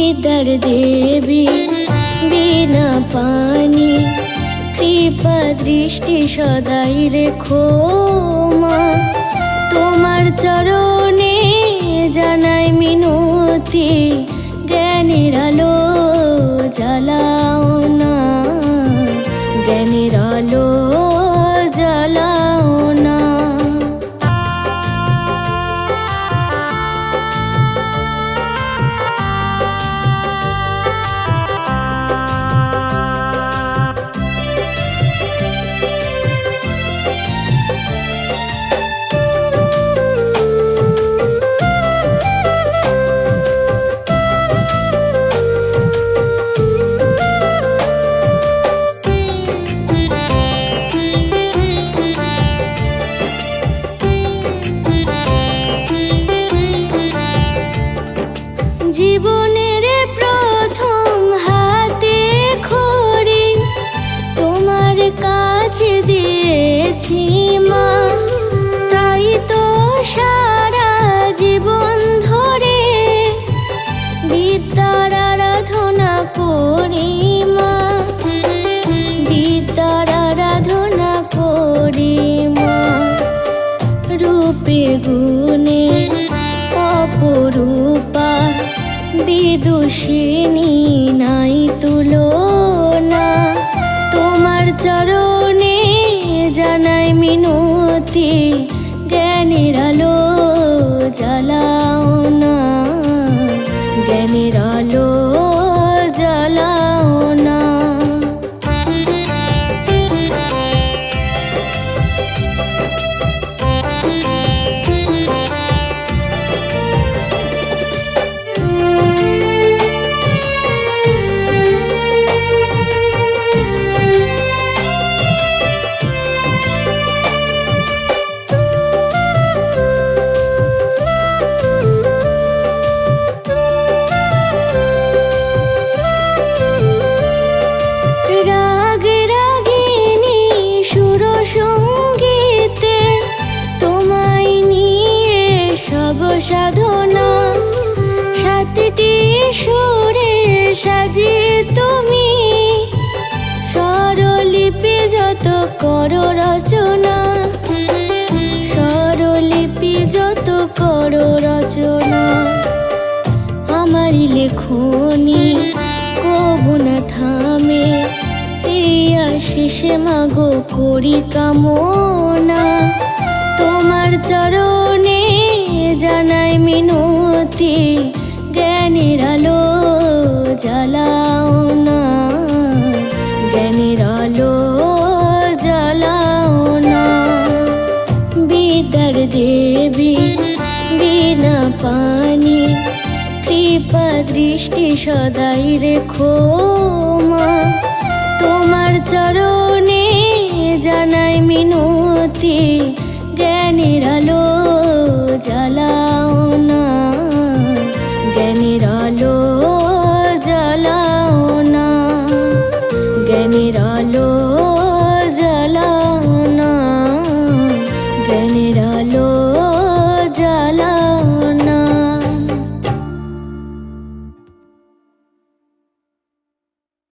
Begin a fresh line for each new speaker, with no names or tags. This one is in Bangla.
বিদ্যার দেবী বিনা পানি কৃপা দৃষ্টি সদাই রেখো মা। তোমার চরণে জানাই মিনতি, জ্ঞানের আলো জ্বালাও না, জ্ঞানের আলো জ্বালাও না। জীবনের প্রথম হাতে খড়ি তোমার কাছে দিয়েছি মা, তাই তো সারা জীবন ধরে বিদ্যার আরাধনা করি মা, বিদ্যার আরাধনা করি মা। রূপে গুণে অপরূপা বিদুষিনী নাই তুলনা, তোমার চরণে জানাই মিনতি, জ্ঞানের আলো জ্বালাও না, জ্ঞানের আলো জ্বালাও না। সাধনা সাতটি সুরে সাজিয়ে তুমি স্বরলিপি যত করো রচনা, স্বরলিপি যত করো রচনা। আমারই লেখনি কবু না থামে, এই আশিসে মাগো করি কামনা। তোমার চরণে জানাই মিনতি, জ্ঞানের আলো জ্বালাও না, জ্ঞানের আলো জ্বালাও না। বিদ্যার দেবী বিনা পানি কৃপা দৃষ্টি সদাই রেখো মা। তোমার চরণে জানাই মিনতি, জ্ঞানের আলো জ্বালা।